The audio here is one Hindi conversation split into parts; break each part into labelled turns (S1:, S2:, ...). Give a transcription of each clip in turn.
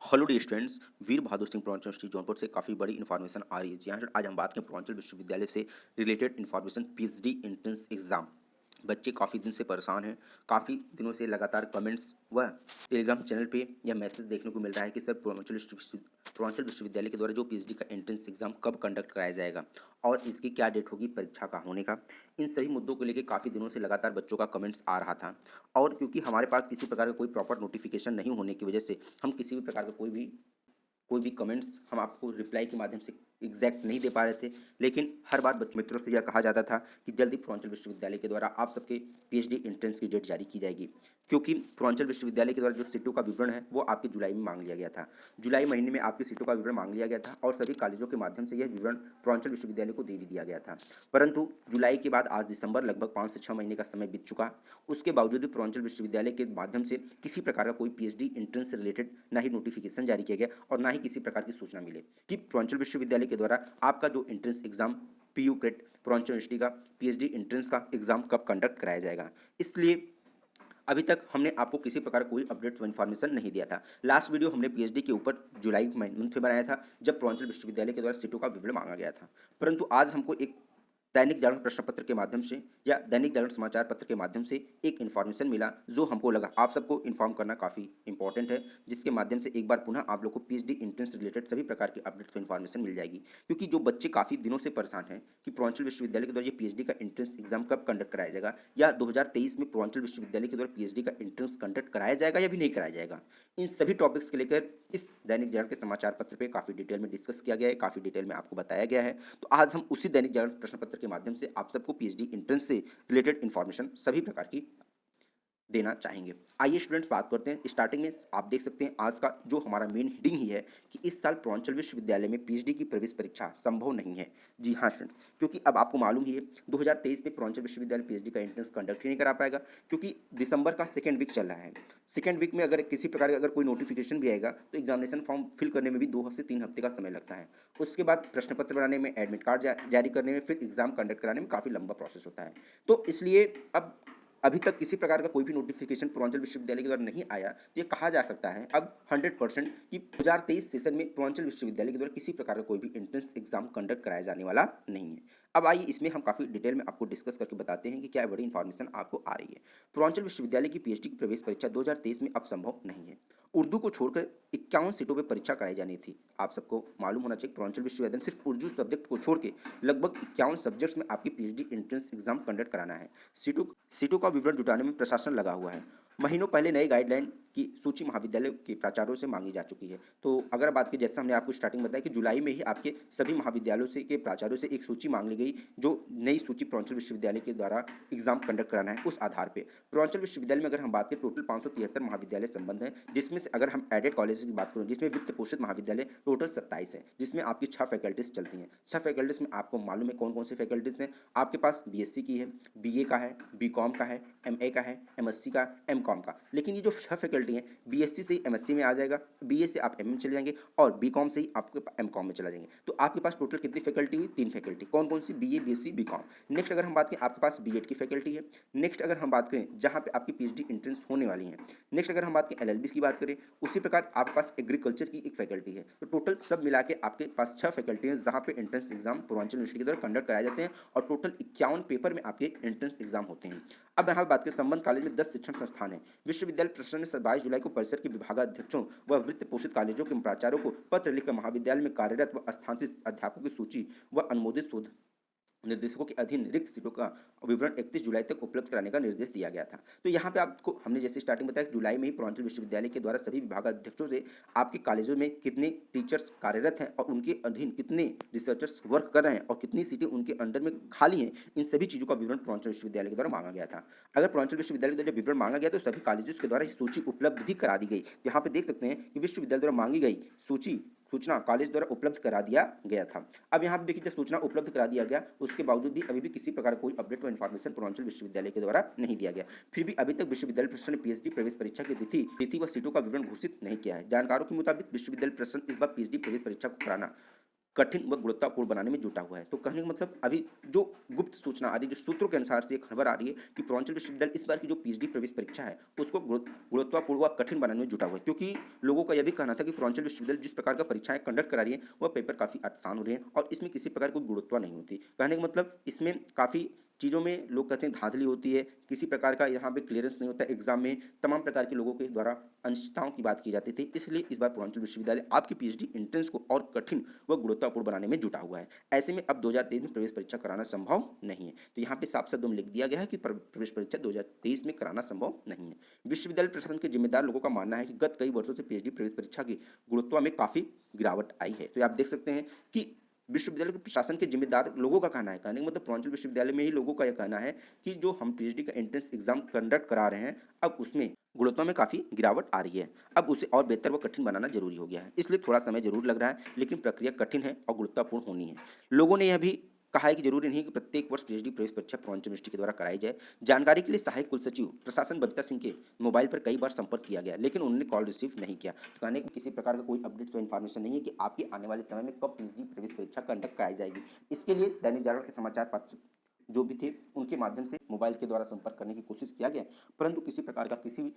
S1: Hello dear students. Veer Bahadur Singh Purvanchal university Jaunpur से काफ़ी बड़ी इन्फॉर्मेशन आ रही है। यहाँ आज हम बात करें पूर्वांचल विश्वविद्यालय से related information PhD entrance exam. बच्चे काफ़ी दिन से परेशान हैं। काफ़ी दिनों से लगातार कमेंट्स व टेलीग्राम चैनल पे यह मैसेज देखने को मिल रहा है कि सर पूर्वांचल विश्वविद्यालय के द्वारा जो पीएचडी का एंट्रेंस एग्जाम कब कंडक्ट कराया जाएगा और इसकी क्या डेट होगी परीक्षा का होने का। इन सभी मुद्दों को लेकर काफ़ी दिनों से लगातार बच्चों का कमेंट्स आ रहा था। और क्योंकि हमारे पास किसी प्रकार का कोई प्रॉपर नोटिफिकेशन नहीं होने की वजह से हम किसी भी प्रकार का कोई भी कमेंट्स हम आपको रिप्लाई के माध्यम से एग्जैक्ट नहीं दे पा रहे थे। लेकिन हर बार बच्चों मित्रों से यह कहा जाता था कि जल्दी पूर्वांचल विश्वविद्यालय के द्वारा आप सबके पीएचडी एंट्रेंस की डेट जारी की जाएगी, क्योंकि पूर्वांचल विश्वविद्यालय के द्वारा जो सीटों का विवरण है वो आपके जुलाई में मांग लिया गया था। जुलाई महीने में आपकी सीटों का विवरण मांग लिया गया था और सभी कॉलेजों के माध्यम से यह विवरण पूर्वांचल विश्वविद्यालय को दे भी दिया गया था। परंतु जुलाई के बाद आज दिसंबर, लगभग 5 से 6 महीने का समय बीत चुका। उसके बावजूद भी पूर्वांचल विश्वविद्यालय के माध्यम से किसी प्रकार का कोई पीएचडी एंट्रेंस से रिलेटेड ना ही नोटिफिकेशन जारी किया गया और ना ही किसी प्रकार की सूचना मिले कि पूर्वांचल विश्वविद्यालय के द्वारा आपका जो entrance exam PU CRET Purvanchal university का पीएचडी एंट्रेंस का एग्जाम कब कंडक्ट कराया जाएगा। इसलिए अभी तक हमने आपको किसी प्रकार कोई अपडेट व इन्फॉर्मेशन नहीं दिया था। लास्ट वीडियो हमने पीएचडी के ऊपर जुलाई मंथ में बनाया था, जब पूर्वांचल विश्वविद्यालय के द्वारा सीटों का विवरण मांगा गया था। परंतु आज हमको एक दैनिक जागरण प्रश्न पत्र के माध्यम से या दैनिक जागरण समाचार पत्र के माध्यम से एक इन्फॉर्मेशन मिला, जो हमको लगा आप सबको इन्फॉर्म करना काफ़ी इंपॉर्टेंट है, जिसके माध्यम से एक बार पुनः आप लोग को पीएचडी एंट्रेंस रिलेटेड सभी प्रकार की अपडेट्स व इन्फॉर्मेशन मिल जाएगी। क्योंकि जो बच्चे काफ़ी दिनों से परेशान हैं कि पूर्वांचल विश्वविद्यालय के द्वारा ये पीएचडी का एंट्रेंस एग्जाम कब कंडक्ट कराया जाएगा, या 2023 में पूर्वांचल विश्वविद्यालय के द्वारा पीएचडी का एंट्रेंस कंडक्ट कराया जाएगा या भी नहीं कराया जाएगा। इन सभी टॉपिक्स को लेकर इस दैनिक जागरण के समाचार पत्र पे काफ़ी डिटेल में डिस्कस किया गया है, काफ़ी डिटेल में आपको बताया गया है। तो आज हम उसी दैनिक जागरण प्रश्न पत्र के माध्यम से आप सबको पीएचडी एंट्रेंस से रिलेटेड इन्फॉर्मेशन सभी प्रकार की देना चाहेंगे। आइए स्टूडेंट्स बात करते हैं। स्टार्टिंग में आप देख सकते हैं आज का जो हमारा मेन हेडिंग ही है कि इस साल पूर्वांचल विश्वविद्यालय में पीएचडी की प्रवेश परीक्षा संभव नहीं है। जी हाँ स्टूडेंट्स, क्योंकि अब आपको मालूम ही है 2023 में पूर्वांचल विश्वविद्यालय पीएचडी का एंट्रेंस कंडक्ट ही नहीं करा पाएगा, क्योंकि दिसंबर का सेकेंड वीक चल रहा है। सेकेंड वीक में अगर किसी प्रकार का अगर कोई नोटिफिकेशन भी आएगा तो एग्जामिनेशन फॉर्म फिल करने में भी 2 से 3 हफ्ते का समय लगता है। उसके बाद प्रश्न पत्र बनाने में, एडमिट कार्ड जारी करने में, फिर एग्जाम कंडक्ट कराने में काफ़ी लंबा प्रोसेस होता है। तो इसलिए अब अभी तक किसी प्रकार का कोई भी नोटिफिकेशन पूर्वांचल विश्वविद्यालय के द्वारा नहीं आया, तो ये कहा जा सकता है अब 100% कि 2023 सेशन में पूर्वांचल विश्वविद्यालय के द्वारा किसी प्रकार का कोई भी एंट्रेंस एग्जाम कंडक्ट कराया जाने वाला नहीं है। अब आइए इसमें हम काफ़ी डिटेल में आपको डिस्कस करके बताते हैं कि क्या बड़ी इंफॉर्मेशन आपको आ रही है। पूर्वांचल विश्वविद्यालय की पीएचडी की प्रवेश परीक्षा 2023 में अब संभव नहीं है। उर्दू को छोड़कर 51 सीटों पर परीक्षा कराई जानी थी। आप सबको मालूम होना चाहिए पूर्वांचल विश्वविद्यालय में सिर्फ उर्दू सब्जेक्ट को छोड़ के लगभग 51 सब्जेक्ट्स में आपकी पीएचडी एंट्रेंस एग्जाम कंडक्ट कराना है। सीटों सीटों का विवरण जुटाने में प्रशासन लगा हुआ है। महीनों पहले नए गाइडलाइन की सूची महाविद्यालय के प्राचार्यों से मांगी जा चुकी है। तो अगर बात की, जैसा हमने आपको स्टार्टिंग में बताया कि जुलाई में ही आपके सभी महाविद्यालयों से के प्राचार्यों से एक सूची मांग ली गई, जो नई सूची पूर्वांचल विश्वविद्यालय के द्वारा एग्जाम कंडक्ट कराना है उस आधार पर। पूर्वांचल विश्वविद्यालय में अगर हम बात करें टोटल 573 महाविद्यालय संबंध है, जिसमें से अगर हम एडेड कॉलेज की बात करें जिसमें वित्त पोषित महाविद्यालय टोटल 27 है, जिसमें आपकी 6 फैकल्टीज चलती हैं। 6 फैकल्टीज में आपको मालूम है कौन कौन सी फैकल्टीज हैं। आपके पास बीएससी की है, बीए का है, बीकॉम का है, एमए का है, एमएससी का, एमकॉम का। लेकिन ये जो 6 फैकल्टी हैं, बीएससी से ही एमएससी में आ जाएगा, बीए से आप एमए में चले जाएंगे और बीकॉम से ही आपके एमकॉम में चला जाएंगे। तो आपके पास टोटल कितनी फैकल्टी हुई? 3 फैकल्टी। कौन कौन सी? BA, BSc, BCom. नेक्स्ट अगर हम बात करें, आपके पास बीएड की फैकल्टी है। नेक्स्ट अगर हम बात करें जहाँ पे आपकी पीएचडी एंट्रेंस होने वाली है। नेक्स्ट अगर हम बात करें एलएलबी की बात करें, उसी प्रकार आपके पास एग्रीकल्चर की एक फैकल्टी है। तो टोटल सब मिला के आपके पास 6 फैकल्टी हैं जहाँ पे एंट्रेंस एग्जाम पूर्वांचल यूनिवर्सिटी के द्वारा कंडक्ट कराए जाते हैं और टोटल 51 पेपर में आपके एंट्रेंस एग्जाम होते हैं। अब यहाँ बात करें संबंध कॉलेज में 10 शिक्षण संस्थान है। विश्वविद्यालय प्रशासन ने 22 जुलाई को परिषद के विभागाध्यक्षों व वित्त पोषित कॉलेजों के प्राचार्यों को पत्र लिखकर महाविद्यालय में कार्यरत व स्थानांतरित अध्यापकों की सूची व अनुमोदित शोध निर्देशकों के अधीन रिक्त सीटों का विवरण 31 जुलाई तक उपलब्ध कराने का निर्देश दिया गया था। तो यहाँ पे आपको हमने जैसे स्टार्टिंग बताया कि जुलाई में ही पूर्वांचल विश्वविद्यालय के द्वारा सभी विभागाध्यक्षों से आपके कॉलेजों में कितने टीचर्स कार्यरत हैं और उनके अधीन कितने रिसर्चर्स वर्क कर रहे हैं और कितनी सीटें उनके अंडर में खाली हैं, इन सभी चीज़ों का विवरण पूर्वांचल विश्वविद्यालय के द्वारा मांगा गया था। अगर पूर्वांचल विश्वविद्यालय के द्वारा विवरण मांगा गया तो सभी कॉलेजों के द्वारा सूची उपलब्ध भी करा दी गई। यहाँ पे देख सकते हैं कि विश्वविद्यालय द्वारा मांगी गई सूचना कॉलेज द्वारा उपलब्ध करा दिया गया था। अब यहाँ पे देखिए, जब सूचना उपलब्ध करा दिया गया उसके बावजूद भी अभी भी किसी प्रकार कोई अपडेट व इन्फॉर्मेशन पूर्वांचल विश्वविद्यालय के द्वारा नहीं दिया गया। फिर भी अभी तक विश्वविद्यालय प्रशासन ने पीएचडी प्रवेश परीक्षा की तिथि व सीटों का विवरण घोषित नहीं किया है। जानकारों के मुताबिक विश्वविद्यालय प्रशासन इस बार पीएचडी प्रवेश परीक्षा को कराना कठिन व गुणवत्तापूर्ण बनाने में जुटा हुआ है। तो कहने का मतलब अभी जो गुप्त सूचना आ रही है, जो सूत्रों के अनुसार से ये खबर आ रही है कि पूर्वांचल विश्वविद्यालय इस बार की जो पीएचडी प्रवेश परीक्षा है, उसको गुणवत्तापूर्ण व कठिन बनाने में जुटा हुआ है। क्योंकि लोगों का यह भी कहना था कि पूर्वांचल विश्वविद्यालय जिस प्रकार का परीक्षाएं कंडक्ट करा रही है, वह पेपर काफ़ी आसान हो रहे हैं और इसमें किसी प्रकार की गुणवत्ता नहीं होती। कहने का मतलब इसमें काफ़ी चीज़ों में लोग कहते हैं धांधली होती है, किसी प्रकार का यहाँ पे क्लियरेंस नहीं होता एग्जाम में, तमाम प्रकार के लोगों के द्वारा अनिश्चितताओं की बात की जाती थी। इसलिए इस बार पूर्वांचल विश्वविद्यालय आपकी पीएचडी एंट्रेंस को और कठिन व गुणवत्तापूर्ण बनाने में जुटा हुआ है। ऐसे में अब 2023 में प्रवेश परीक्षा कराना संभव नहीं है। तो यहाँ पे साफ शब्दों में लिख दिया गया है कि प्रवेश परीक्षा 2023 में कराना संभव नहीं है। विश्वविद्यालय प्रशासन के जिम्मेदार लोगों का मानना है कि गत कई वर्षों से पीएचडी प्रवेश परीक्षा की गुणवत्ता में काफ़ी गिरावट आई है। तो आप देख सकते हैं कि विश्वविद्यालय के प्रशासन के जिम्मेदार लोगों का कहना है, कहने का मतलब पूर्वांचल विश्वविद्यालय में ही लोगों का यह कहना है कि जो हम पीएचडी का एंट्रेंस एग्जाम कंडक्ट करा रहे हैं, अब उसमें गुणवत्ता में काफ़ी गिरावट आ रही है। अब उसे और बेहतर व कठिन बनाना जरूरी हो गया है। इसलिए थोड़ा समय जरूर लग रहा है, लेकिन प्रक्रिया कठिन है और गुणवत्तापूर्ण होनी है। लोगों ने यह भी कहा है कि जरूरी नहीं कि प्रत्येक वर्ष पीएचडी प्रवेश परीक्षा पूर्वांचल यूनिवर्सिटी के द्वारा कराई जाए। जानकारी के लिए सहायक कुलसचिव प्रशासन बबीता सिंह के मोबाइल पर कई बार संपर्क किया गया, लेकिन उन्होंने कॉल रिसीव नहीं किया। तो कहने की किसी प्रकार का कोई अपडेट व इन्फॉर्मेशन नहीं है कि आपके आने वाले समय में कब पीएचडी प्रवेश परीक्षा कंडक्ट कराई जाएगी। इसके लिए दैनिक जागरण के समाचार पत्र जो भी थे उनके माध्यम से मोबाइल के द्वारा संपर्क करने की कोशिश किया गया, परंतु किसी प्रकार का किसी भी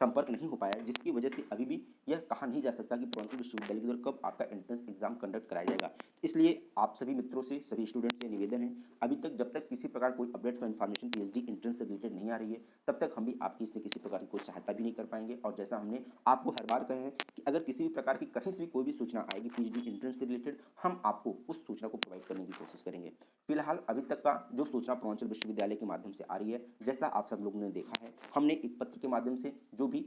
S1: संपर्क नहीं हो पाया, जिसकी वजह से अभी भी यह कहा नहीं जा सकता कि पूर्वांचल विश्वविद्यालय के द्वारा कब आपका एंट्रेंस एग्जाम कंडक्ट कराया जाएगा। इसलिए आप सभी मित्रों से, सभी स्टूडेंट्स से निवेदन है, अभी तक जब तक किसी प्रकार कोई अपडेट व इन्फॉर्मेशन पीएचडी एंट्रेंस से रिलेटेड नहीं आ रही है, तब तक हम भी आपकी इसमें किसी प्रकार की कोई सहायता भी नहीं कर पाएंगे। और जैसा हमने आपको हर बार कहे हैं कि अगर किसी भी प्रकार की कहीं से भी कोई भी सूचना आएगी पीएचडी एंट्रेंस से रिलेटेड, हम आपको उस सूचना को प्रोवाइड करने की कोशिश करेंगे। फिलहाल अभी तक का जो सूचना पूर्वांचल विश्वविद्यालय के माध्यम से आ रही है, जैसा आप सब लोगों ने देखा है, हमने एक पत्र के माध्यम से जो भी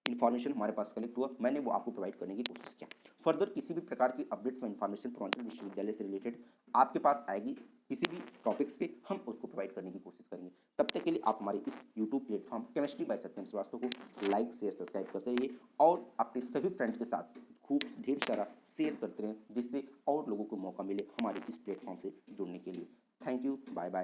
S1: इन्फॉर्मेशन हमारे पास कलेक्ट हुआ, मैंने वो आपको प्रोवाइड करने की कोशिश किया। फर्दर किसी भी प्रकार की अपडेट्स व इन्फॉर्मेशन पूर्वांचल विश्वविद्यालय से रिलेटेड आपके पास आएगी, किसी भी टॉपिक्स पे, हम उसको प्रोवाइड करने की कोशिश करेंगे। तब तक के लिए आप हमारे इस यूट्यूब प्लेटफॉर्म केमिस्ट्री बाय सत्यम श्रीवास्तव को लाइक शेयर सब्सक्राइब करते रहिए और अपने सभी फ्रेंड्स के साथ खूब ढेर सारा शेयर करते रहें, जिससे और लोगों को मौका मिले हमारे इस प्लेटफॉर्म से जुड़ने के लिए। Thank you, bye bye.